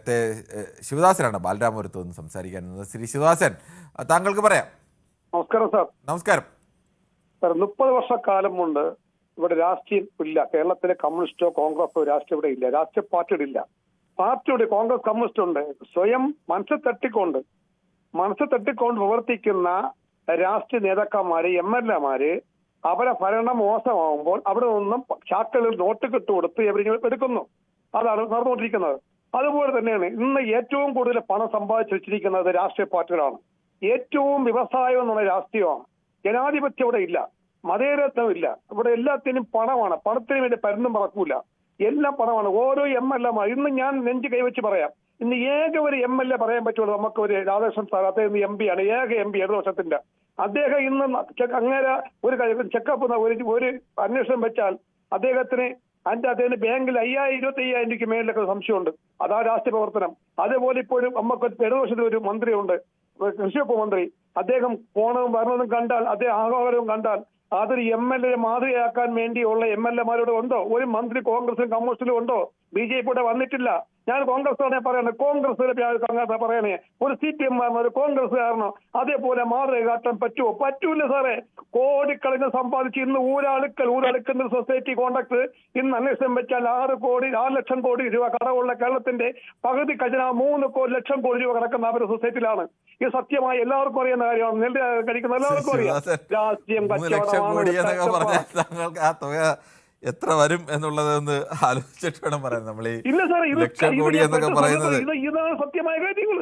നേരത്തെ ശിവദാസനാണ് ബാലരാമപുരത്ത് നിന്ന് സംസാരിക്കാൻ. ശ്രീ ശിവദാസൻ, താങ്കൾക്ക് പറയാം. നമസ്കാരം സാർ. നമസ്കാരം സാർ, 30 വർഷക്കാലം കൊണ്ട് ഇവിടെ രാഷ്ട്രീയം ഇല്ല. കേരളത്തിലെ കമ്മ്യൂണിസ്റ്റോ കോൺഗ്രസോ രാഷ്ട്രീയം ഇവിടെ ഇല്ല. രാഷ്ട്രീയ പാർട്ടിയുടെ ഇല്ല. പാർട്ടിയുടെ കോൺഗ്രസ് കമ്മ്യൂണിസ്റ്റ് ഉണ്ട്. സ്വയം മനസ്സിൽ തട്ടിക്കൊണ്ട് പ്രവർത്തിക്കുന്ന രാഷ്ട്രീയ നേതാക്കന്മാര്, MLA മാര് അവരെ ഭരണം മോശമാകുമ്പോൾ അവിടെ നിന്നും ചാക്കളിൽ നോട്ട് കൊടുത്ത് എടുക്കുന്നു. അതാണ് നടന്നുകൊണ്ടിരിക്കുന്നത്. അതുപോലെ തന്നെയാണ് ഇന്ന് ഏറ്റവും കൂടുതൽ പണം സമ്പാദിച്ചു വെച്ചിരിക്കുന്നത് രാഷ്ട്രീയ പാർട്ടികളാണ്. ഏറ്റവും വ്യവസായം എന്നുള്ള രാഷ്ട്രീയമാണ്. ജനാധിപത്യം ഇവിടെ ഇല്ല, മതേതരത്വം ഇല്ല. ഇവിടെ എല്ലാത്തിനും പണമാണ്. പണത്തിന് വേണ്ടി പരന്നും പറക്കൂല. എല്ലാം പണമാണ്. ഓരോ MLA ഇന്ന് ഞാൻ നെഞ്ച് കൈവച്ച് പറയാം, ഇന്ന് ഏക ഒരു MLA പറയാൻ പറ്റുള്ളൂ നമുക്ക്. ഒരു രാധാകൃഷ്ണൻ സാർ, അദ്ദേഹം MP ആണ്, ഏക MP 7 വർഷത്തിന്റെ. അദ്ദേഹം ഇന്ന് അങ്ങനെ ഒരു ചെക്കപ്പ് ഒരു അന്വേഷണം വെച്ചാൽ അദ്ദേഹത്തിന് ബാങ്കിൽ 25,000 രൂപയ്ക്ക് മേലിലൊക്കെ സംശയമുണ്ട്. അതാ രാഷ്ട്രീയ പ്രവർത്തനം. അതേപോലെ ഇപ്പോഴും നമുക്ക് 7 വർഷത്തിൽ ഒരു മന്ത്രിയുണ്ട്, കൃഷി വകുപ്പ് മന്ത്രി. അദ്ദേഹം പോണതും വരണതും കണ്ടാൽ, അദ്ദേഹം ആഹ്വാനവും കണ്ടാൽ അതൊരു MLA മാതൃകയാക്കാൻ വേണ്ടിയുള്ള MLA മാരോട് ഉണ്ടോ? ഒരു മന്ത്രി കോൺഗ്രസിലും കമ്മ്യൂണിസ്റ്റിലും ഉണ്ടോ? BJP വന്നിട്ടില്ല. ഞാൻ കോൺഗ്രസ് പറയണേ, കോൺഗ്രസ് പറയണേ, ഒരു CPM ഒരു കോൺഗ്രസ്സുകാരനോ അതേപോലെ മാതൃക കാട്ടാൻ പറ്റുമോ? പറ്റൂല സാറേ. കോടിക്കണക്കിന് സമ്പാദിച്ച് ഇന്ന് ഊരാളുക്കുന്ന സൊസൈറ്റി കോൺട്രാക്ട് ഇന്ന് അന്വേഷണം വെച്ചാൽ 6 ലക്ഷം കോടി രൂപ കടവുള്ള കേരളത്തിന്റെ പകുതി ഖജനാവ് 3 ലക്ഷം കോടി രൂപ കിടക്കുന്ന അവരുടെ സൊസൈറ്റിയിലാണ്. ഇത് സത്യമായി എല്ലാവർക്കും അറിയുന്ന കാര്യമാണ്. നെല്ല് കഴിക്കുന്ന എല്ലാവർക്കും അറിയാം. രാഷ്ട്രീയം എത്ര വരും എന്നുള്ളതൊന്ന് ആലോചിച്ചിട്ട് വേണം പറയാൻ. നമ്മൾ ഈ ഇല്ല സാർ, ലക്ഷം കോടി എന്നൊക്കെ പറയുന്നത് ഇതാണ് സത്യമായ കാര്യങ്ങൾ.